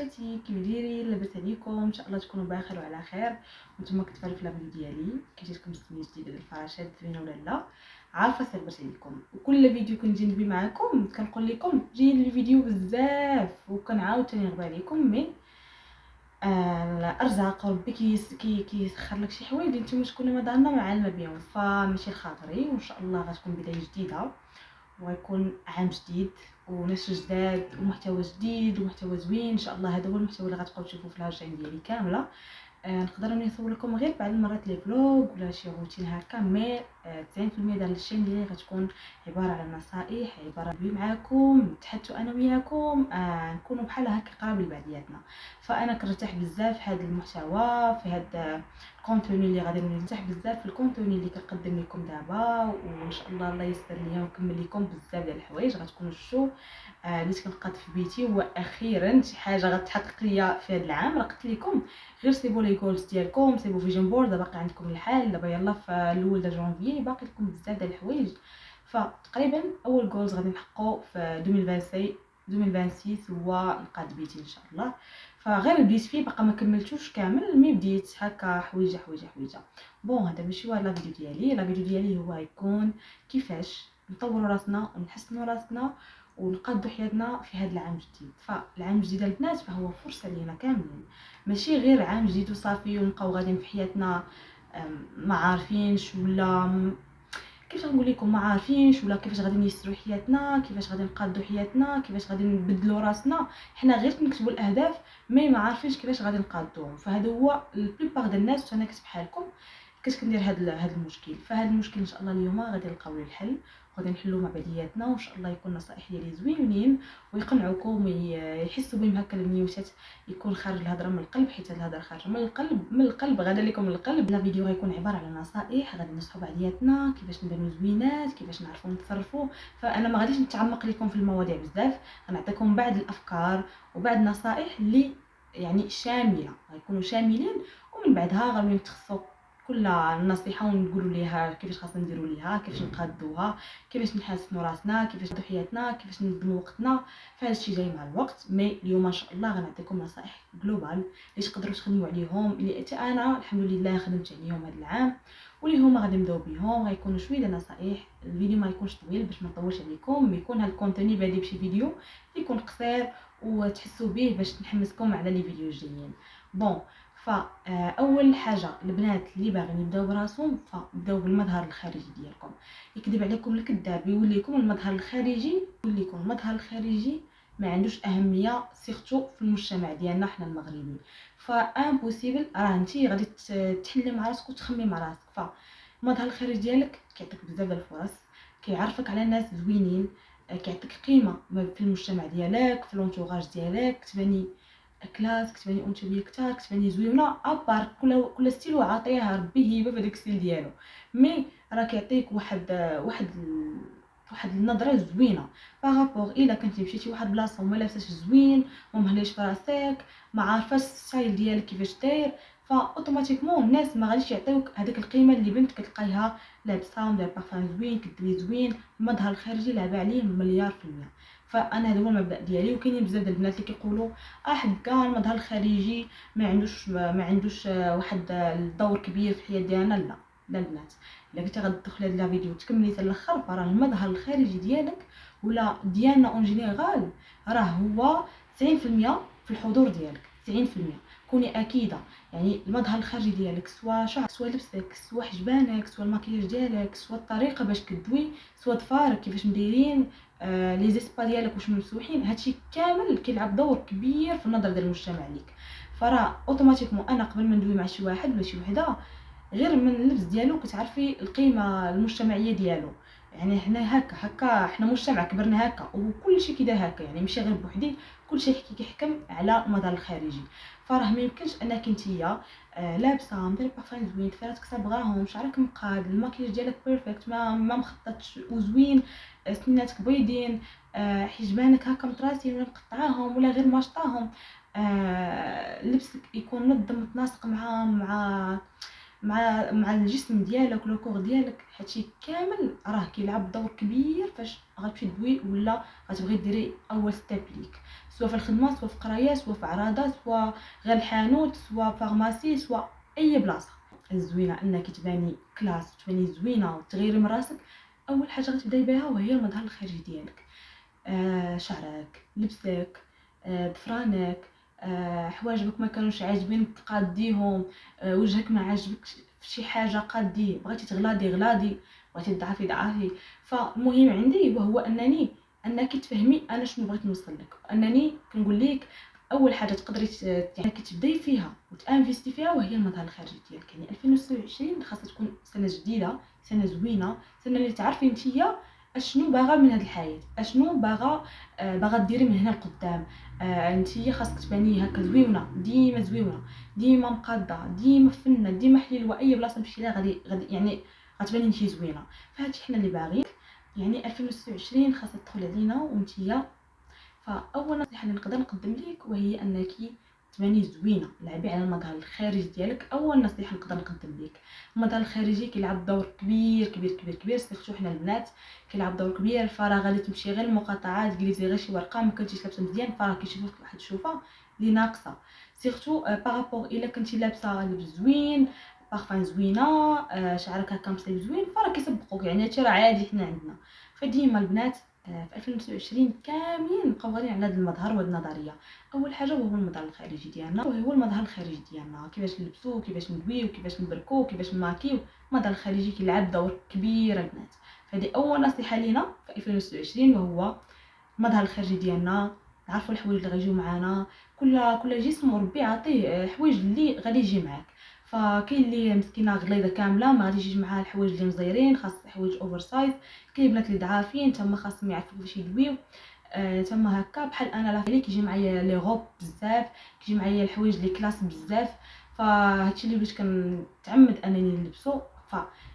خواتاتي كيف دايرين؟ لاباس عليكم؟ ان شاء الله تكونوا بخير وعلى خير. وانتم كتفرجوا في الفيديو ديالي كيجيكم سميه جديده ديال الفراشات زوينه ولا لا، عارفه سالبت عليكم. وكل فيديو كنجي ندوي معكم كنقول لكم جايين الفيديو بزاف وكنعاود ثاني نغبى عليكم، مي الارزاق ربي كيسخر لك شي حوايج اللي نتوما تكونوا ما دارنا ما عالمه بهم، فماشي لخاطري. وان شاء الله غتكون بدايه جديده ويكون عام جديد وناس جداد ومحتوى جديد ومحتوى زوين. ان شاء الله هذا هو المحتوى اللي غتبقاو تشوفوا في الهاشين ديالي كامله. نقدر نصور لكم غير بعض المرات لي فلوغ ولا شي روتين هكا، مي 90% ديال الشين ديالي غتكون عباره على نصائح، عباره ندوي معكم نتحدثوا انا وياكم، نكونوا بحال هكا قراب لبعضياتنا. فانا كنرتاح بزاف في هذا المحتوى، في هذا الكونتوني اللي غادي نرتاح بزاف في الكونتوني اللي كنقدم لكم دابا. وان شاء الله الله يسر ليا ونكمل لكم بزاف ديال الحوايج غتكونوا شفتوا اللي كنقاد في بيتي. واخيرا شي حاجه غتحقق ليا في هذا العام، راه قلت لكم غير سيبوا لي جولز ديالكم، سيبوا فيجن بورد، باقي عندكم الحال دابا يلا في الاول د جونفي باقي لكم بزاف ديال الحوايج. فتقريبا اول جولز غادي نحققوا في 2026 هو نقاد بيتي ان شاء الله. فغير بديت فيه باقا ما كملتوش كامل، مي بديت هكا حويجه حويجه حويجه. بون هذا ماشي هو لا فيديو ديالي. لا فيديو ديالي هو يكون كيفاش نطوروا راسنا ونحسنوا راسنا ونقادوا حياتنا في هذا العام الجديد. فالعام الجديد البنات فهو فرصه لينا كاملين، ماشي غير عام جديد وصافي ونبقاو غاديين في حياتنا ما عارفينش ولا كيفاش نقول لكم ما عارفينش ولا كيفاش غادي نيسروا حياتنا، كيفاش غادي نقادوا حياتنا، كيفاش غادي نبدلوا راسنا. حنا غير كنكتبوا الاهداف مي ما عارفينش كيفاش غادي نقادوهم. فهذا هو البليبار ديال الناس وانا كنت بحالكم كندير هذا المشكل. فهذا المشكل ان شاء الله اليوم غادي نلقاو له الحل وغادي نحلوا مع بعضياتنا، وان شاء الله يكون نصائح ديالي زوينين ويقنعوكم ويحسوا بهم هكا النيوشات يكون خارج الهضره من القلب، حيت الهضره خارجه من القلب غادا لكم القلب. لا فيديو غيكون عباره على نصائح غادي نصحوا بعضياتنا كيفاش نبانو زوينات، كيفاش نعرفوا نتصرفوا. فانا ما غاديش نتعمق لكم في المواضيع بزاف، غنعطيكم بعض الافكار وبعض النصائح اللي يعني شامله غيكونوا شاملين، ومن بعدها غادي نتخصصوا كل نصيحه ونقولوا ليها كيفاش خاصنا نديروا ليها، كيفاش نقادوها، كيفاش نحسنوا راسنا، كيفاش نديروا حياتنا، كيفاش ننظموا وقتنا. فهذا الشيء جاي مع الوقت. مي اليوم ان شاء الله غنعطيكم نصائح جلوبال اللي تقدروا تخدموا عليهم، اللي حتى انا الحمد لله خدمت عليهم هذا العام واللي هما غادي نبداو بهم. غيكونوا شويه ديال النصائح، الفيديو ما يكونش طويل باش ما نطولش عليكم، يكون هذا الكونتوني بادي بشي فيديو يكون قصير وتحسوا به باش نحمسكم على لي فيديو الجايين. بون فاول حاجه البنات اللي باغيين يبداو براسهم فبداو بالمظهر الخارجي ديالكم. يكذب عليكم الكذاب يقول لكم المظهر الخارجي، يقول لكم المظهر الخارجي ما عندوش اهميه سيرتو في المجتمع ديالنا حنا المغربيين. فامبوسيبل راه انت غادي تحلي مع راسك وتخمي مع راسك. فالمظهر الخارجي ديالك كيعطيك بزاف ديال الفرص، كيعرفك على ناس زوينين، كيعطيك قيمه في المجتمع ديالك، في لونتوراج ديالك، كتباني كلاس، كتباني انثويه كثار، كتباني زوينه ابار كل ستيل وعطيها ربي هبه في داك الستيل ديالو. مي راه كيعطيك واحد النظره زوينه بارابور الا كنتي مشيتي لواحد البلاصه وما لابساش زوين ومهليش في راسك ما عارفاش الستايل ديالك كيفاش داير، فاوتوماتيكمون الناس ما غاديش يعطيوك هذيك القيمه اللي بنت كتلقايها لابسه ودايره بارفان زوين كدوي زوين. المظهر الخارجي لعب عليه مليار في المية. فانا هذا هو المبدا ديالي. وكاينين بزاف ديال البنات اللي كيقولوا حكا المظهر الخارجي ما عندوش واحد الدور كبير في الحياه ديالنا. لا البنات، الا كنتي غتدخلي هذا الفيديو وتكملي حتى الاخر فراه المظهر الخارجي ديالك ولا ديالنا اون جينيرال راه هو 90% في الحضور ديالك. 90% كوني اكيده. يعني المظهر الخارجي ديالك سواء شعر، سواء لبسك، سواء حجبانك، سواء المكياج ديالك، سواء الطريقه باش كدوي، سواء ضفارك كيفاش مدايرين، لي زيسبا ديالك واش ممسوحين، هادشي كامل كيلعب دور كبير في النظر ديال المجتمع ليك. فراه اوتوماتيكمون انا قبل ما ندوي مع شي واحد ولا شي وحده غير من اللبس ديالو كتعرفي القيمه المجتمعيه ديالو. يعني حنا هكا حنا مجتمع كبرنا هكا وكل شيء كيداير هكا، يعني ماشي غير بوحدي، كل شيء كيحكم على المظهر الخارجي. فراه ما يمكنش انك نتيا لابسه مدير بارفان زوين، ضفيراتك صابغاهم، شعرك مقاد، الماكياج ديالك بيرفكت ما مخططش وزوين، سنيناتك بيضين، حجبانك هكا مطراسين ولا مقطعاهم ولا غير ماشطاهم، لبسك يكون منظم متناسق مع مع الجسم ديالك لو كور ديالك، هادشي كامل راه كيلعب دور كبير فاش غتمشي تدوي ولا غتبغي ديري اول ستيب ليك، سواء في الخدمه سواء في قرايه سواء في عراضات سواء غير الحانوت سواء فارماسي سواء اي بلاصه. الزوينه انك تباني كلاس تباني زوينه وتغيري من راسك، اول حاجه غتبداي بها وهي المظهر الخارجي ديالك. شعرك، لبسك، ضفرانك، حواجبك ما كانوش عاجبينك تقاديهم، وجهك ما عاجبكش في شي حاجه قاديه، بغيتي تغلاضي غلاضي، بغيتي تضعفي ضعفي. فالمهم عندي وهو انك تفهمي انا شنو بغيت نوصل لك، انني كنقول لك اول حاجه تقدري يعني تبداي فيها وتانفيستي فيها وهي المظهر الخارجي ديالك. يعني 2026 خاصها تكون سنه جديده، سنه زوينه، سنه اللي تعرفي نتيا اشنو باغا من هاد الحياه، اشنو باغا ديري من هنا لقدام. نتيا خاصك تباني هكا زويونه، ديما زويونه، ديما مقاده، ديما فنه، ديما حليله، اي بلاصه تمشي لها غادي يعني غتباني انتي زوينه. فهادشي حنا اللي باغيين. يعني 2026 خاصها تدخل علينا وانتيا. فاول نصيحه اللي نقدر نقدم لك وهي انك تباني زوينه، لعبي على المظهر الخارجي ديالك. اول نصيحه نقدر نقدم لك، المظهر الخارجي كيلعب دور كبير كبير كبير كبير، سيرتو حنا البنات كيلعب دور كبير. الفراغ اللي تمشي غير المقاطعات جليتي غير شي ورقه ما كنتيش لابسه مزيان، الفراغ كيشوفك واحد الشوفه اللي ناقصه، سيرتو بارابور الا كنتي لابسه لبس زوين، بارفان زوينه، شعرك هكا مصيب زوين، فراه كيسبقوك. يعني هادشي راه عادي حنا عندنا. فديما البنات في 2029 كاملين نبقاو غاديين على هذا المظهر وهاد النظريه. اول حاجه هو المظهر الخارجي ديالنا، وهو المظهر الخارجي ديالنا كيفاش نلبسو، كيفاش ندويو، كيفاش نبركو، كيفاش نماكيو. المظهر الخارجي كيلعب دور كبير البنات. فهذه اول نصيحه لينا في 2026 وهو المظهر الخارجي ديالنا. نعرفوا الحوايج اللي غيجيو معنا، كل جسم ربي عطيه حوايج اللي غادي يجي معاك. فكاين اللي مسكينه غليظه كامله ما غاديش يجي معاها الحوايج اللي مزيرين، خاص حوايج اوفر سايز. كاين بنات اللي ضعافين تما خاصهم يعرفوا كيفاش يدويو. تما هكا بحال انا لا كيجي معايا لي غوب بزاف، كيجي معايا الحوايج اللي كلاس بزاف. فهادشي اللي بغيت كنتعمد انني نلبسو.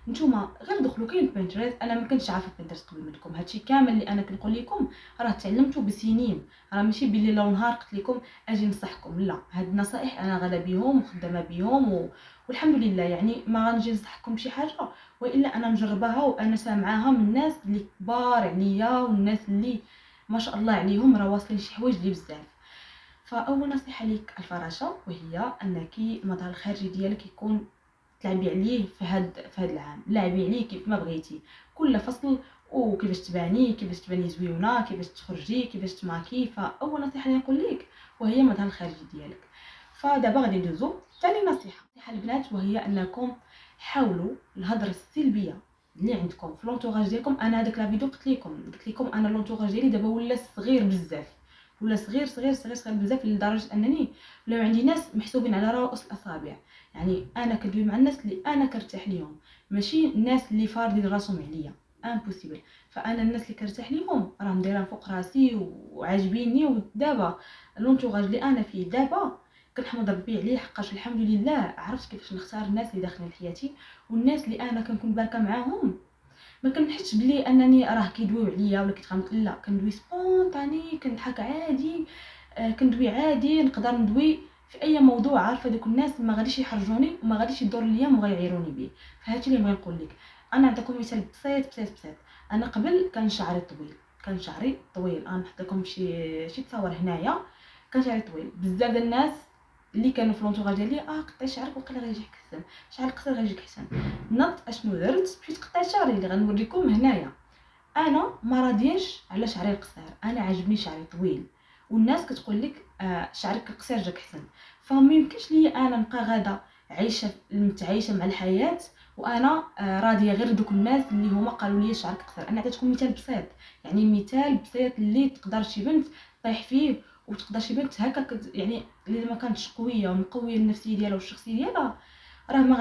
فنتوما غير دخلوا كاين بنتريست، انا ما كنتش عارفه بنتريست قبل منكم. هادشي كامل اللي انا كنقول لكم راه تعلمته بسنين، راه ماشي بلي لو نهار قلت لكم اجي نصحكم، لا. هاد النصائح انا غادا بيهم وخدامه بيهم والحمد لله. يعني ما غنجي نصحكم بشي حاجه والا انا مجرباها وانا سامعاها من الناس اللي كبار عليا والناس اللي ما شاء الله عليهم راه واصلين شي حوايج اللي بزاف. فاول نصيحه ليك الفراشه، وهي انك المظهر الخارجي ديالك يكون تلعبي عليه في هاد العام. لعبي عليه كيف ما بغيتي كل فصل، وكيفاش تباني زويونه، كيفاش تخرجي، كيفاش تماكي. فاول نصيحه اللي نقول لك وهي المظهر الخارجي ديالك. فدابا غادي ندوزو ثاني نصيحه البنات، وهي انكم حاولوا الهضره السلبيه اللي عندكم في لونطوراج ديالكم. انا هذاك لا فيديو قلت لكم انا لونطوراج ديالي دابا ولا صغير بزاف، ولا صغير صغير صغير صغير بزاف، لدرجه انني ولاو عندي ناس محسوبين على رؤوس الاصابع. يعني انا كندوي مع الناس اللي انا كرتاح ليهم، ماشي الناس اللي فاردين راسهم عليا، امبوسيبل. فانا الناس اللي كرتاح ليهم راه مديران فوق راسي وعاجبيني. ودابا لونطوراج اللي انا فيه دابا كنحمد ربي عليه، حقاش الحمد لله عرفت كيفاش نختار الناس اللي داخلين لحياتي. والناس اللي انا كنكون باركه معاهم ما كنحسش بلي انني راه كيدويو عليا ولا كيتغمض، لا. كندوي سبونطاني، كنضحك عادي، كندوي عادي، نقدر ندوي في اي موضوع. عارفه دوك الناس ما غاديش يحرجوني وما غاديش يدور ليا وما غيعيروني به. فهادشي اللي بغيت نقول لك. انا نعطيكم مثال بسيط بسيط بسيط. انا قبل كان شعري طويل، انا نحط لكم شي تصاور هنايا. كان شعري طويل بزاف ديال الناس اللي كانوا في لونطوراج ديالي قطعي شعرك وقيلا غيجيك احسن، شعرك قصير غيجيك احسن. نط اشنو درت؟ مشيت قطعت شعري اللي غنوريكم هنايا. انا ما راضياش على شعري القصير، انا عاجبني شعري طويل. والناس كتقول لك شعرك قصير جاك احسن. فما يمكنش ليا انا نبقى غاده متعايشه مع الحياه وانا راضيه غير دوك الناس اللي هما قالوا لي شعرك قصير. انا عطيتكم مثال بسيط، يعني مثال بسيط اللي تقدر شي بنت طيح فيه، وتقدر شي بنت هكا يعني اللي ما كانتش قويه ومقويه النفسيه ديالها والشخصيه ديالها، راه ما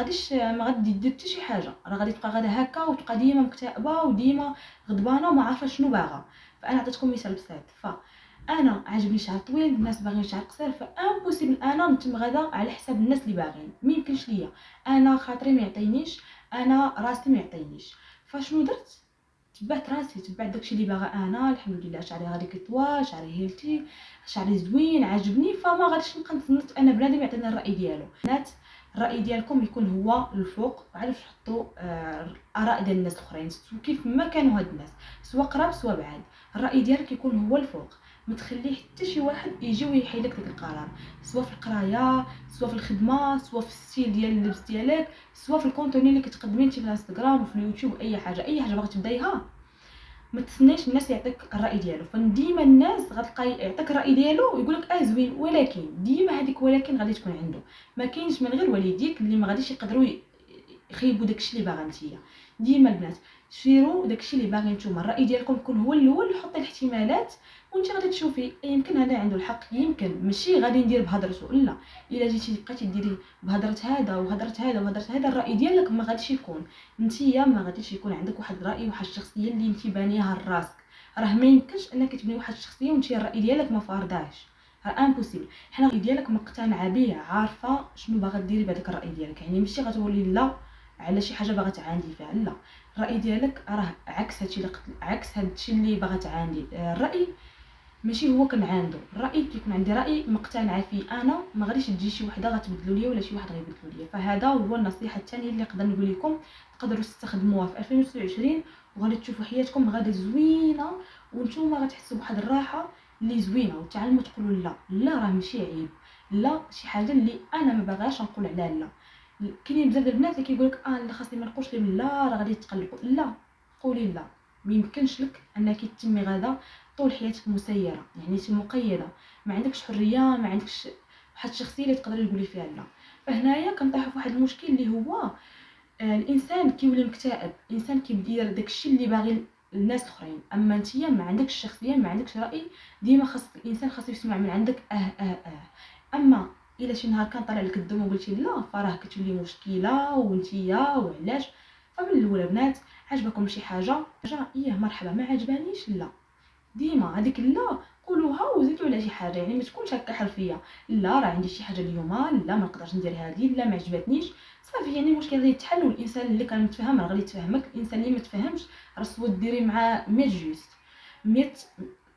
غادي دير حتى شي حاجه، راه غادي تبقى غاده هكا وتبقى ديما مكتئبه وديما غضبانه وما عارفه شنو باغا. فانا عطيتكم مثال بسيط. فانا عاجبني شعر طويل، الناس باغيين شعر قصير، فامبوسيبل انا نتم غاده على حساب الناس اللي باغيين. ما يمكنش ليا، انا خاطري ما يعطينيش، انا راسي ما يعطينيش. فشنو درت؟ تبعت راسي، تبعت داكشي اللي باغا انا. الحمد لله شعري غادي كيطوال، شعري هيلتي، شعري زوين عاجبني. فما غاديش نبقى نتسنت انا بنادم يعطيني الراي ديالو. بنات الراي ديالكم يكون هو الفوق، علاش تحطوا اراء ديال الناس الاخرين كيف ما كانوا هاد الناس سواء قراب سواء بعاد. الراي ديالك يكون هو الفوق، ما تخليه حتى شي واحد يجي ويحيد لك داك القرار، سواء في القرايه سواء في الخدمه سواء في الستيل ديال اللبس ديالك سواء في الكونتوني اللي كتقدمي انت في الانستغرام وفي اليوتيوب. اي حاجه باغي تبدايها ما تسناش الناس يعطيك الراي ديالو. فديما الناس غتلقى يعطيك الراي ديالو ويقول لك زوين، ولكن ديما هذيك ولكن غادي تكون عنده. ما كاينش من غير والديك اللي ما غاديش يقدروا يخيبوا داكشي اللي باغا نتيا. ديما البنات سيروا داكشي اللي باغي نتوما، الراي ديالكم يكون هو الاول. حطي الاحتمالات وانت غادي تشوفي يمكن هذا عنده الحق، يمكن ماشي غادي ندير بهضرته. لا، الا جيتي بقيتي ديري بهضره هذا وهضره هذا وهضره هذا، الراي ديالك ما غاديش يكون. نتيا ما غاديش يكون عندك واحد الراي وواحد الشخصيه اللي انت بانيها لراسك. راه ما يمكنش انك تبني واحد الشخصيه وانت الراي ديالك ما فارضاش، راه امبوسيبل. حنا الراي ديالك مقتنعه به، عارفه شنو باغا ديري بهذاك الراي ديالك، يعني ماشي غتولي لا على شي حاجه باغا تعاندي فيها. لا، الراي ديالك راه عكس هادشي اللي عكس هادشي اللي باغا تعاندي. الراي ماشي هو كنعاندو، الراي كيكون عندي راي مقتنعه فيه انا، ما غاديش تجي شي وحده غتبدلوا ليا ولا شي واحد غيبدلوا ليا. فهذا هو النصيحه الثانيه اللي نقدر نقول لكم تقدروا تستخدموها في 2026 وغادي تشوفوا حياتكم غادا زوينه وانتم غتحسوا بواحد الراحه اللي زوينه وتعلموا تقولوا لا. لا راه ماشي عيب، لا شي حاجه اللي انا ما باغاش نقول عليها لا. كاينين بزاف ديال البنات اللي كيقول لك لا خاصني ما نقولش لهم لا راه غادي يتقلقوا. لا، قولي لا. ما يمكنش لك انك تتمي غدا طول حياتك مسيره، يعني انت مقيده، ما عندكش حريه، ما عندكش واحد الشخصيه اللي تقدري تقولي فيها لا. فهنايا كنطيحوا في واحد المشكل اللي هو الانسان كيولي مكتئب، الانسان كيدير داكشي اللي باغي الناس الاخرين. اما نتيا ما عندكش شخصيه، ما عندكش راي، ديما خاص الانسان خاصو يسمع من عندك اما الا شي نهار كان طلع لك الدم وقلتي لا فراه كتولي مشكله وانتيا وعلاش. فمن الاول بنات عجبكم شي حاجه مرحبا، ما عجبانيش لا. ديما هذيك لا قولوها وزيدوا على شي حاجه، يعني ما تكونش هكا حرفيه. لا راه عندي شي حاجه اليوم، لا ما نقدرش ندير هذه، لا ما عجبتنيش، صافي. يعني المشكل غادي يتحل والانسان اللي كان متفاهم راه غادي يتفهمك. الانسان اللي ما تفهمش راه سوا ديري معاه 100 جوست 100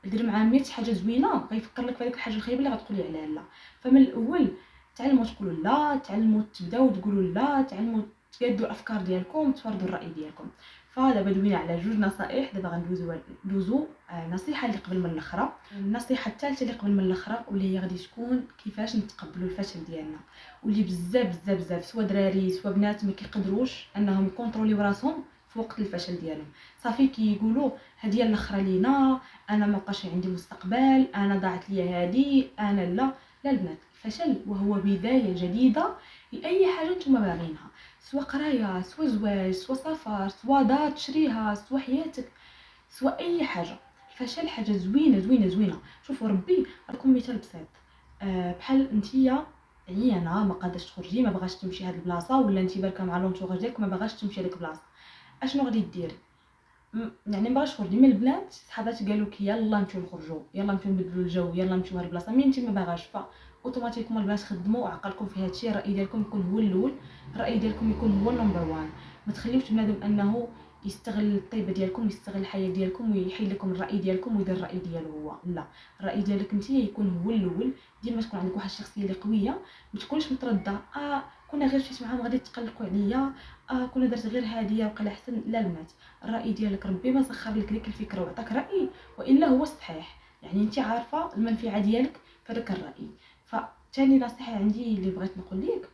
دير معاه 100 حاجه زوينه غيفكر لك في هذيك الحاجه الخايبه اللي غتقولي عليها لا. فمن الاول تعلموا تقولوا لا، تعلموا تبداو تقولوا لا، تعلموا تقادوا الافكار ديالكم، تفرضوا الراي ديالكم. فدابا دوينا على جوج نصائح، دابا غندوزو نصيحه اللي قبل من الاخرى. النصيحه الثالثه اللي قبل من الاخرى واللي هي غادي تكون كيفاش نتقبلوا الفشل ديالنا. واللي بزاف سواء دراري سواء بنات ما كيقدروش انهم يكونتروليو راسهم في وقت الفشل ديالهم. صافي كيقولوا هذه الاخرى لينا، انا ما بقاش عندي مستقبل، انا ضاعت لي هذه، انا لا البنات، الفشل وهو بدايه جديده لاي حاجه نتوما باغينها، سواء قرايه سواء زواج سواء سفر سواء دار تشريها سواء حياتك سواء اي حاجه. الفشل حاجه زوينه. شوفوا ربي راكم مثال بسيط. بحال نتيا عيانه ما قادش تخرجي، ما بغاش تمشي هاد البلاصه، ولا انت بالكه مع لونطوراج ديالك ما باغاش تمشي هذيك البلاصه، اشنو غادي ديري؟ يعني ما باغاش تخرجي من البنات، صحابات قالوا لك يلا نمشيو نخرجوا، يلا نمشيو نبدلوا الجو، يلا نمشيو هاد البلاصه، مي انت ما باغاش. اوتوماتيكمون البنات خدموا عقلكم في هادشي. الراي ديالكم يكون هو الاول، الراي ديالكم يكون هو نمبر 1. ما تخليوش بنادم انه يستغل الطيبه ديالكم، يستغل الحياه ديالكم ويحيد لكم الراي ديالكم ويدير الراي ديالو هو. لا، الراي ديالك انت يكون هو الاول. ديما تكون عندك واحد الشخصيه اللي قويه، ما تكونش متردده كنا غير مشيت معاهم غادي تقلقوا عليا، كنا درت غير هاديه وقال احسن. لا البنات، الراي ديالك ربي ما سخر لك ديك الفكره وعطاك راي والا هو الصحيح، يعني انت عارفه المنفعه ديالك في هذاك الراي. ثاني نصيحه عندي اللي بغيت نقول لك،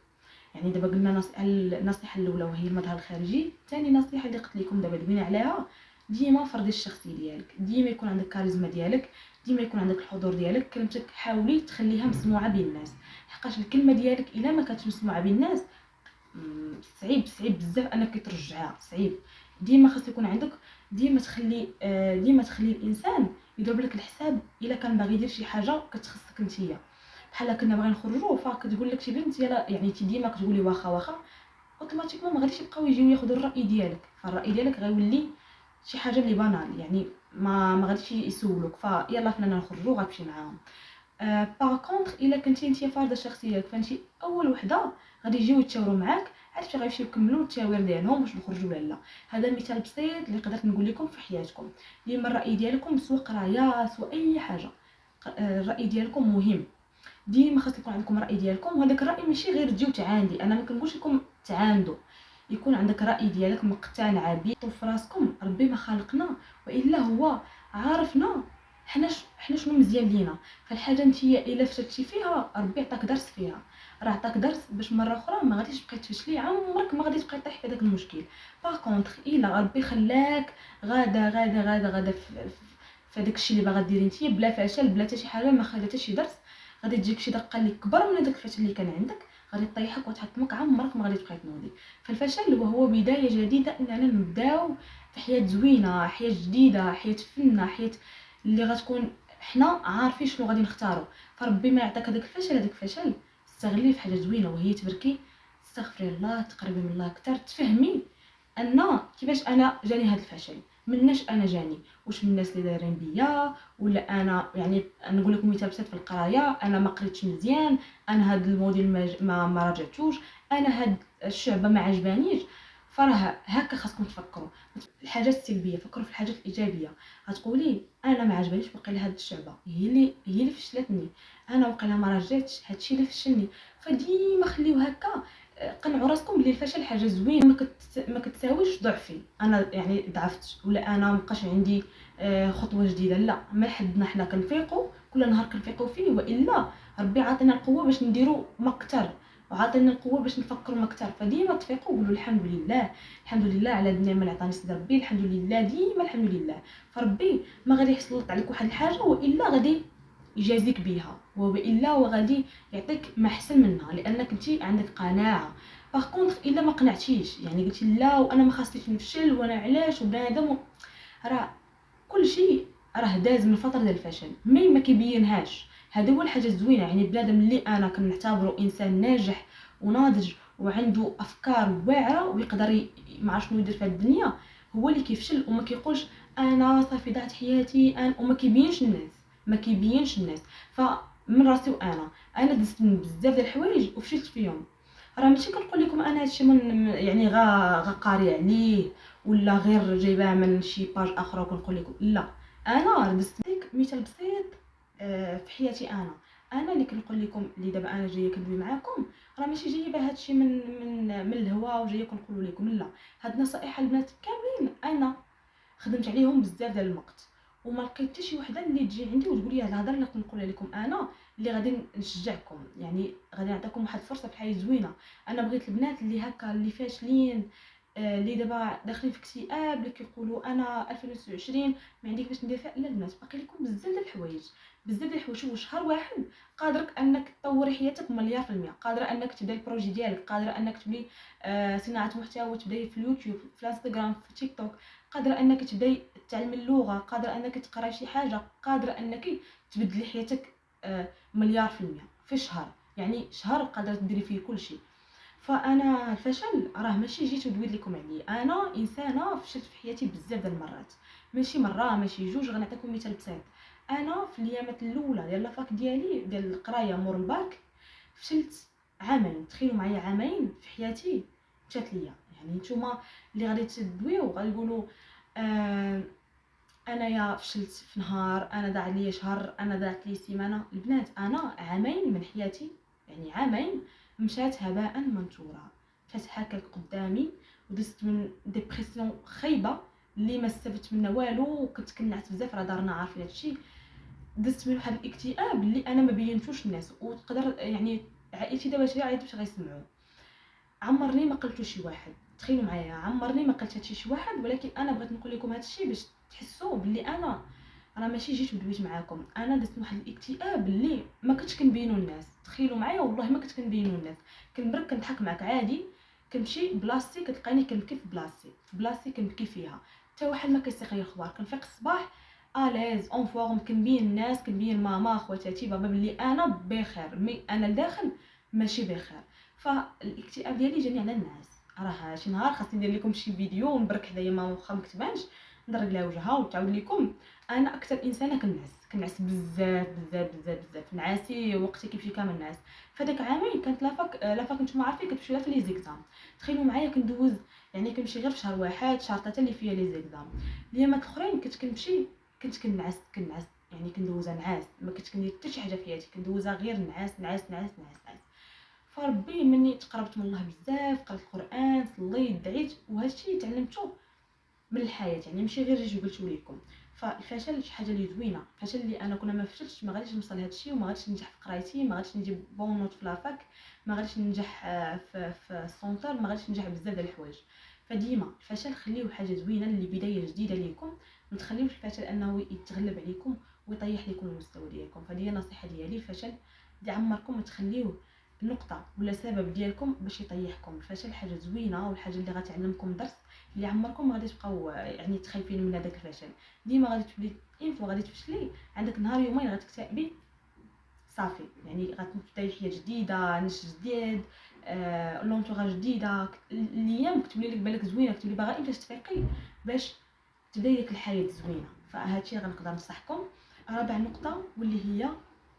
يعني دابا قلنا النصيحه الاولى وهي المظهر الخارجي. ثاني نصيحه اللي قلت لكم دابا دوينا عليها، ديما فرضي الشخصيه ديالك، ديما يكون عندك كاريزما ديالك، ديما يكون عندك الحضور ديالك، كلمتك حاولي تخليها مسموعه بين الناس، حقاش الكلمه ديالك الا ما كانتش مسموعه بين الناس صعيب بزاف انك ترجعها، صعيب. ديما خاص يكون عندك، ديما تخلي الانسان يضرب لك الحساب الا كان باغي يدير شي حاجه كتخصك نتيا. بحال كنا باغيين نخرجوا فكتقول لك شي بنت يلا، يعني انت ديما كتقولي واخا اوتوماتيكمون ما غاديش يبقاو يجيو ياخذوا الراي ديالك، فالراي ديالك غيولي شي حاجه اللي بانال، يعني ما غاديش يسولوك فيلا فينا نخرجوا غتمشي معاهم. باغ كونطخ الا كنتي انت فارضه شخصيتك فانت اول وحده غادي يجيو يتشاوروا معاك، عاد فاش غيمشيو يكملوا التشاور ديالهم واش نخرجوا ولا لا. هذا مثال بسيط اللي قدرت نقول لكم في حياتكم. ديما الراي ديالكم سواء قرايه سواء اي حاجه، الراي ديالكم مهم. ديما خاص يكون عندكم راي ديالكم، وهذاك الراي ماشي غير تجيو تعاندي، انا ما كنقولش لكم تعاندوا، يكون عندك راي ديالك مقتنع به في راسكم. ربي ما خلقنا والا هو عارفنا حنا شنو مزيان لينا. فالحاجه انت الا فشلتي فيها ربي عطاك درس فيها، راه عطاك درس باش مره اخرى ما غاديش تبقاي تفشلي، عمرك ما غادي تبقاي طيح في هذاك المشكل. باغ كونطخ الا ربي خلاك غادا في هذاك الشيء اللي باغا ديري نتيا بلا فشل بلا حتى شي حاجه، ما خدات شي درس، غادي تجيك شي دقه اللي كبر من داك الفشل اللي كان عندك، غادي تطيحك وتحطمك، عمرك ما غادي تبقاي تنوضي. فالفشل هو بدايه جديده اننا نبداو في حياه زوينه، حياه جديده، حياه فنه، حياه اللي غتكون حنا عارفين شنو غادي نختاروا. فربي ما يعطيك هذاك الفشل، هذاك الفشل استغليه في حاجه زوينه، وهي تبركي، تستغفري الله، تقربي من الله اكثر، تفهمي ان كيفاش انا جاني هذا الفشل، مناش انا جاني، واش من الناس اللي دايرين بيا، ولا انا يعني نقول لكم مثال بسيط في القرايه، انا ما قريتش مزيان، انا هذا الموديل ما راجعتوش، انا هاد الشعبه ما عجبانيش. فراه هكا خاصكم تفكروا. الحاجات السلبيه فكروا في الحاجات الايجابيه. غتقولي انا ما عجبانيش وقيلا هاد الشعبه هي اللي فشلتني، انا وقيلا ما رجعتش هادشي اللي فشلني. فديما خليو هكا، قنعوا راسكم بلي الفشل حاجه زوينه، ما كتساويش ضعفي، انا يعني ضعفت ولا انا مابقاش عندي خطوه جديده. لا، ما حدنا حنا كنفيقوا كل نهار كنفيقوا فيه، والا ربي عاطينا القوه باش نديروا ما اكثر، وعاطينا القوه باش نفكروا ما اكثر. فديما تفيقوا وقولوا الحمد لله، الحمد لله على النعمه اللي عطاني سيدي ربي، الحمد لله، ديما الحمد لله. فربي ما غادي يحصلك عليك واحد الحاجه والا غادي يجازيك بها، والا هو غادي يعطيك ما احسن منها، لانك انت عندك قناعه. باغ كونطخ الا ما قنعتيش، يعني قلتي لا وانا ما خاصنيش نفشل وانا علاش وبنادم راه كل شيء راه داز من فتره ديال الفشل، مي ما كيبينهاش. هذا هو الحاجه الزوينه، يعني بنادم اللي انا كنعتبره انسان ناجح وناضج وعنده افكار واعره ويقدر ما عرف شنو يدير في الدنيا، هو اللي كيفشل وما كيقولش انا صافي ضاعت حياتي انا، وما كيبينش الناس، ما كيبينش الناس. فمن راسي وانا دزت من بزاف ديال الحوايج وفشلت فيهم. راه ماشي كنقول لكم انا هادشي من يعني غا قاري عليه ولا غير جايباه من شي باج اخرى وكنقول لكم لا، انا دزت لك مثال بسيط في حياتي. انا اللي كنقول لكم اللي دابا انا جايه كندوي معاكم، راه ماشي جايبه هادشي من الهواء وجايه كنقول لكم لا. هاد نصائح البنات كاملين انا خدمت عليهم بزاف ديال الوقت، وما لقيت حتى شي وحده اللي تجي عندي وتقول لي هاد الهضره اللي كنقولها لكم انا اللي غادي نشجعكم، يعني غادي نعطيكم واحد الفرصه في الحياه زوينه. انا بغيت البنات اللي هكا اللي فاشلين، اللي دابا داخلين في اكتئاب، اللي كيقولوا انا 2029 ما عندي كيفاش ندير فيها. لا البنات، باقي لكم بزاف ديال الحوايج، بزاف ديال الحوايج. شوفوا، شهر واحد قادرك انك تطوري حياتك مليار في المية، قادره انك تبداي البروجي ديالك، قادره انك تبداي صناعه محتوى، تبداي في اليوتيوب، في الانستغرام، في تيك توك، قادره انك تبداي تعلمي اللغه، قادره انك تقراي شي حاجه، قادره انك تبدلي حياتك مليار في المية في شهر. يعني شهر قادره تديري فيه كل شيء. فانا الفشل راه ماشي جيت ودويت لكم عليه، انا انسانه فشلت في حياتي بزاف ديال المرات، ماشي مره ماشي جوج. غنعطيكم مثال بسيط. انا في الايامات الاولى ديال لافاك ديالي ديال القرايه مور الباك فشلت عامين. تخيلوا معايا عامين في حياتي مشات ليا. يعني نتوما اللي غادي تدويو غيقولوا آه انايا فشلت في نهار، انا ضاع لي شهر، انا ضاعت لي سيمانه. البنات انا عامين من حياتي، يعني عامين مشات هباء منثورا، مشات هكاك قدامي، ودزت من ديبرسيون خايبه اللي ما استفدت منها والو، وكنت كنعت بزاف، راه دارنا عارفين هادشي. دزت من واحد الاكتئاب اللي انا ما بينتوش الناس، وتقدر يعني عائلتي دابا شي عيط باش غيسمعوا. عمرني ما قلتو شي واحد، تخيلوا معايا، عمرني ما قلت هادشي شي واحد، ولكن انا بغيت نقول لكم هادشي باش تحسوا بلي انا راه ماشي جيت ودويت معاكم. انا درت واحد الاكتئاب اللي ما كنتش كنبينو الناس. تخيلوا معايا والله ما كنت كنبينو الناس، كنبرك كنضحك معاك عادي، كنمشي بلاصتي كتلقاني كنبكي في بلاصتي كنبكي فيها، حتى واحد ما كيسيق لي الخبار. كنفيق الصباح الاز اون فورم، كنبين الناس، كنبين ماما خواتاتي بابا بلي انا بخير، مي انا لداخل ماشي بخير. فالاكتئاب ديالي جاني على الناس. راه شي نهار خاصني ندير لكم شي فيديو ونبرك حدايا ماما واخا ما كتبانش، ندرك لها وجهها وتعاود لكم. انا اكثر انسانه كنعس بزاف بزاف بزاف بزاف، نعاسي وقتي كيمشي كامل نعاس. فداك عامين كانت لافاك نتوما عارفين كتمشي لها في لي زيكزام. تخيلوا معايا كندوز، يعني كنمشي غير في شهر واحد شهر ثلاثه اللي فيها لي زيكزام. الايامات الاخرين كنت كنمشي كنت كنعس يعني كندوزها نعاس، ما كنت كندير حتى شي حاجه في حياتي، كندوزها غير نعاس نعاس نعاس نعاس نعاس. فربي مني تقربت من الله بزاف، قرأت القران، صليت، دعيت، وهذا الشيء تعلمته من الحياه، يعني ماشي غير اللي قلت لكم. فالفشل شي حاجه اللي زوينه، الفشل اللي انا كنا ما فشلتش ما غاديش نوصل لهذا الشيء، وما غاديش ننجح في قرايتي، ما غاديش نجيب بون نوت في لافاك، ما غاديش ننجح في السونتر، ما غاديش ننجح بزاف ديال الحوايج. فديما الفشل خليوه حاجه زوينه اللي بدايه جديده ليكم، ما تخليوش الفشل انه يتغلب عليكم ويطيح لكم المستوى ديالكم. فدي النصيحه ديالي، الفشل دي عمركم ما تخليوه النقطه ولا سبب ديالكم باش يطيحكم. الفشل حاجه زوينه، والحاجه اللي غتعلمكم درس اللي عمركم ما غادي تبقاو يعني تخايفين من هذاك الفشل. ديما غادي تولي انت غادي تفشلي، عندك نهار يومين غتكتئبي، صافي يعني غتبداي حياه جديده، ناس جداد، لونطوراج جديده، الايام كتولي لك بالك زوينه، كتولي باغا امتى تفيقي باش تبداي لك الحياه زوينه. فهادشي غنقدر نصحكم. رابع نقطه واللي هي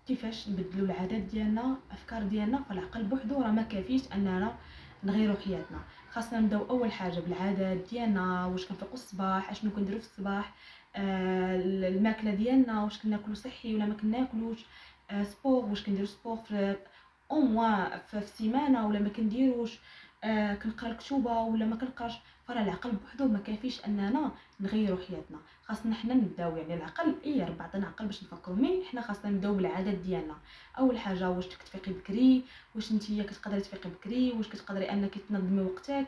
كيفاش نبدلوا العادات ديالنا، الافكار ديالنا. فالعقل بوحدو راه ما كافيش اننا نغيروا حياتنا. خاصنا نبداو اول حاجه بالعادات ديالنا، واش كنفيقوا الصباح، اشنو كنديروا في الصباح، الماكله ديالنا، واش كناكلوا صحي ولا ما كناكلوش، سبور، واش كنديروا سبور في او موان في السيمانه ولا ما كنديروش، كنقرا الكتوبه ولا ما كنقراش. فراه العقل بوحدو ما كافيش اننا نغيروا حياتنا، خاصنا حنا نبداو. يعني العقل رب عطينا عقل باش نفكروا، مين حنا خاصنا نبداو بالعادات ديالنا. اول حاجه واش كتفيقي بكري، واش نتيا كتقدري تفيقي بكري، واش كتقدري انك تنظمي وقتك،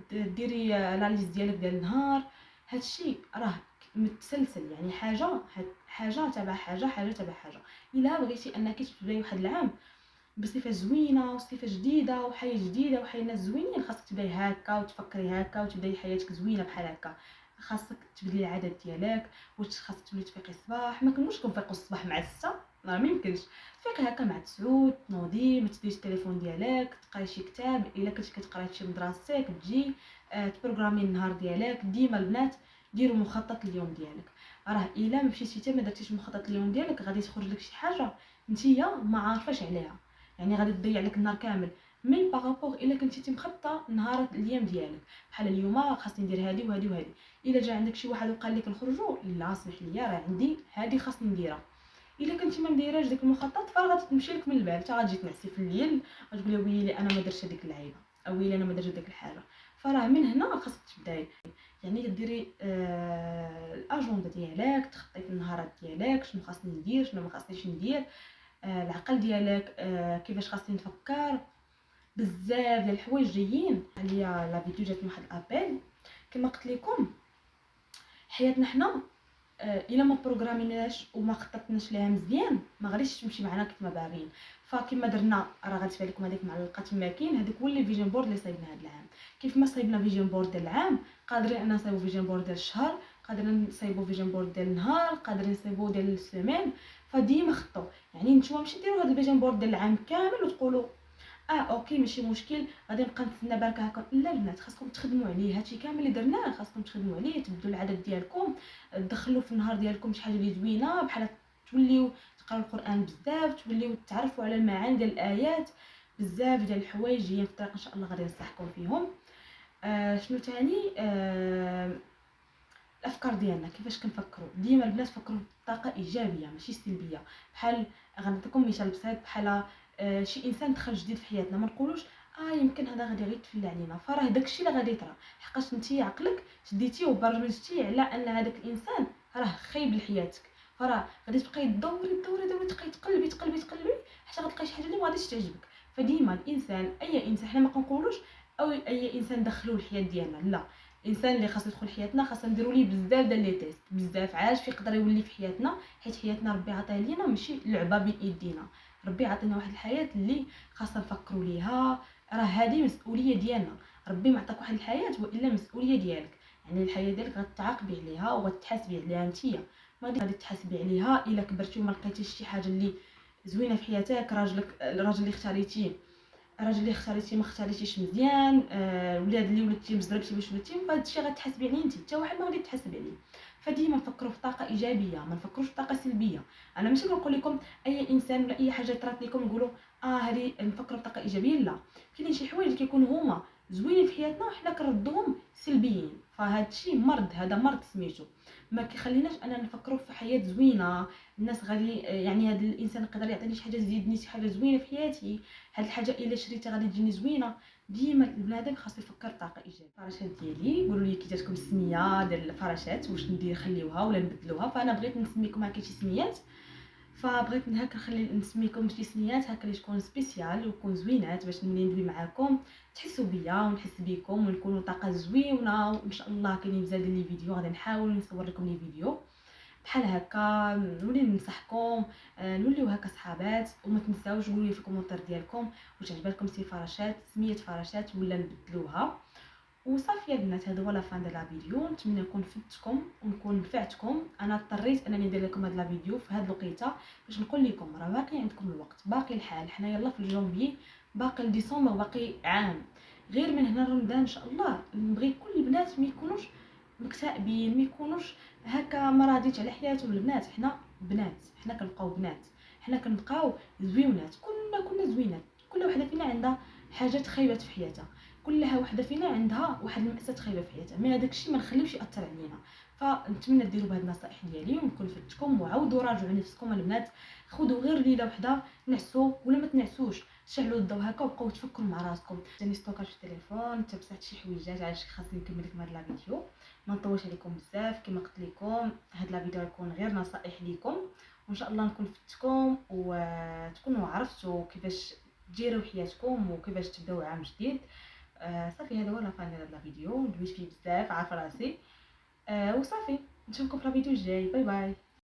كديري لا ليست ديالك ديال النهار. هادشي راه متسلسل، يعني حاجه تبع حاجه، حاجه تبع حاجه. الا بغيتي انك تبداي واحد العام بصفه زوينه وصفه جديده وحياه جديده وحياه ناس زوينين، خاصك تبداي هكا وتفكري هكا وتبداي حياتك زوينه بحال هكا. خاصك تبدلي العادات ديالك، واش خاصك تولي تفيقي الصباح، ما كنقولش كنفيقوا الصباح مع 6، راه ما يمكنش. تفيقي هكا مع 9 تنوضي، ما تديش التليفون ديالك، تقراي شي كتاب، الا كنتي كتقراي شي من دراستك تجي تبروغرامي النهار ديالك. ديما البنات ديروا مخطط اليوم ديالك. راه الا مشيتي حتى ما درتيش مخطط اليوم ديالك غادي تخرج لك شي حاجه نتيا ما عارفاش عليها، يعني غادي تضيع لك النهار كامل. مي بارابور الا كنتي مخططه نهار الايام ديالك، بحال اليوم خاصني ندير هادي وهادي وهادي. الا جا عندك شي واحد وقال لك نخرجوا، لا سمح لي راه عندي هادي خاصني نديرها. الا كنتي ما مديراش داك المخطط فراه غادي تمشي لك من البال، حتى غتجي تنعسي في الليل غتقولي ويلي انا ما درتش هذيك اللعيبه، او ويلي انا ما درتش داك الحاجه. فراه من هنا خاصك تبداي، يعني ديري الاجنده ديالك، تخطيط النهارات ديالك، شنو خاصني ندير شنو ما خاصنيش ندير، العقل ديالك كيفاش خاصني نفكر. بزاف ديال الحوايج جايين عليا. لا فيديو جاتني واحد الابيل، كما قلت لكم حياتنا حنا الا ما بروغراميناش وما خططناش ليها مزيان ما غاديش تمشي معنا كيف ما باغيين. فكما درنا راه غتبان لكم هذيك معلقه تما كاين، هذاك هو اللي فيجن بورد اللي صايبنا هذا العام. كيف ما صايبنا فيجن بورد ديال العام، قادرين ان نصايبوا فيجن بورد ديال الشهر، قادرين نصايبوا فيجن بورد ديال النهار، قادرين نصايبوا ديال السيمين. فديما خطوا، يعني نتوما ماشي ديروا هذا الفيجن بورد ديال العام كامل وتقولوا اوكي ماشي مشكل غادي نبقى نتسنى برك هكا. لا البنات خاصكم تخدموا عليه، هادشي كامل اللي درناه خاصكم تخدموا عليه، تبدلوا العادات ديالكم، تدخلوا في النهار ديالكم شي حاجه اللي زوينه، بحال توليو تقراو القران بزاف، توليو تعرفوا على المعاني ديال الايات. بزاف ديال الحوايج جايين في الطريق ان شاء الله غادي نصحكم فيهم. شنو تاني؟ الافكار ديالنا كيفاش كنفكروا. ديما البنات فكروا بطاقه ايجابيه ماشي سلبيه. بحال غنعطيكم مثال بسيط، بحال شي انسان دخل جديد في حياتنا، ما نقولوش يمكن هذا غادي غير يتفلى علينا، فراه داكشي اللي غادي يطرا، حقاش نتي عقلك شديتي وبرمجتي على ان هذاك الانسان راه خايب لحياتك. فراه غادي تبقاي دوري دوري دوري، تبقاي تقلبي تقلبي تقلبي حتى غتلقاي شي حاجه اللي ما غاديش تعجبك. فديما الانسان اي انسان، حنا ما كنقولوش او اي انسان دخلوه الحياه ديالنا، لا، الانسان اللي خاص يدخل حياتنا خاصنا نديروا ليه بزاف ديال لي تيست، بزاف عاش يقدر يولي في حياتنا، حيت حياتنا ربي عطاها لينا ماشي لعبه بين ايدينا. ربي عطينا واحد الحياه اللي خاصنا نفكروا ليها، راه هذه مسؤوليه ديالنا. ربي ما عطاك واحد الحياه والا مسؤوليه ديالك، يعني الحياه ديالك غتعاقبي عليها وغتحاسبي عليها نتيا. ما غادي تحاسبي عليها الا كبرتي وما لقيتيش شي حاجه اللي زوينه في حياتك. الراجل اللي اختاريتيه، ما اختاريتيش مزيان، ولاد اللي ولدتي مزربتي باش ولدتي، فهاد الشيء غتحاسبي عليه انت، حتى واحد ما غادي تحاسب عليه. فديما نفكروا في طاقه ايجابيه، ما نفكروش في طاقه سلبيه. انا ماشي كنقول لكم اي انسان ولا اي حاجه طرات لكم نقولوا هذه نفكروا في طاقه ايجابيه، لا. كاينين شي حوايج كيكونوا هما زوينين في حياتنا وحنا كنردوهم سلبيين. فهاد الشيء مرض، هذا مرض سميتو. ما كيخليناش اننا نفكروا في حياه زوينه. الناس غادي يعني هذا الانسان يقدر يعطيني شي حاجه، يزيدني شي حاجه زوينه في حياتي، هاد الحاجه الا شريتها غادي تجيني زوينه. ديما البنادم خاصو يفكر بطاقه ايجابيه. الفراشات ديالي قولوا لي كي جاتكم السميه ديال الفراشات، واش ندير نخليوها ولا نبدلوها؟ فانا بغيت نسميكم هكا شي سميات، فبغيت هكا نخلي نسميكم شي سميات هكا اللي تكون سبيسيال وتكون زوينات، باش ملي ندوي معاكم تحسوا بيا ونحس بكم ونكونوا طاقه زوينه. وان شاء الله كاينين بزاف ديال لي فيديو غادي نحاول نصور لكم لي فيديو بحال هكا، نولي ننصحكم، نوليو هكا صحابات. وما تنساوش قولوا لي في الكومونتير ديالكم واش عجبتكم سي فراشات، سميه فراشات ولا نبدلوها. وصافي البنات، هذا هو لا فان ديال لا فيديو. نتمنى نكون فدتكم ونكون نفعتكم. انا اضطريت انني ندير لكم هذا لا فيديو في هذه الوقيته باش نقول لكم راه باقي عندكم الوقت، باقي الحال، حنا يلا في الجونفي، باقي لديسمبر، باقي عام. غير من هنا رمضان ان شاء الله نبغي كل البنات ما يكونوش مكتئبين، ما يكونوش هكا ما راضيش على حياتهم. البنات حنا بنات، حنا كنبقاو بنات، حنا كنبقاو زويونات، كنا زوينات. كل وحده فينا عندها حاجات خايبات في حياتها، كلها وحده فينا عندها واحد المأساة خايبه في حياتها، مي هذاك الشيء ما نخليوش ياثر علينا. فنتمنى ديروا بهاد النصائح ديالي ونكون فدتكم. وعاودوا راجعوا نفسكم البنات، خذوا غير ليله وحده نعسوا ولا ما تنعسوش، شعلوا الضو هكا وبقاو تفكروا مع راسكم. جاني ستوكاج في التليفون، تبصحت شي حويجات على شي خاصني نكمل لكم هاد لا فيديو. ما نطولش عليكم بزاف، كما قلت لكم هاد لا فيديو يكون غير نصائح ليكم، وان شاء الله نكون فدتكم وتكونوا عرفتوا كيفاش ديروا حياتكم وكيفاش تبداو عام جديد. صافي هذا هو لا فان ديال لا فيديو، دويت فيه بزاف عارفه راسي. وصافي نشوفكم في الفيديو الجاي. باي باي.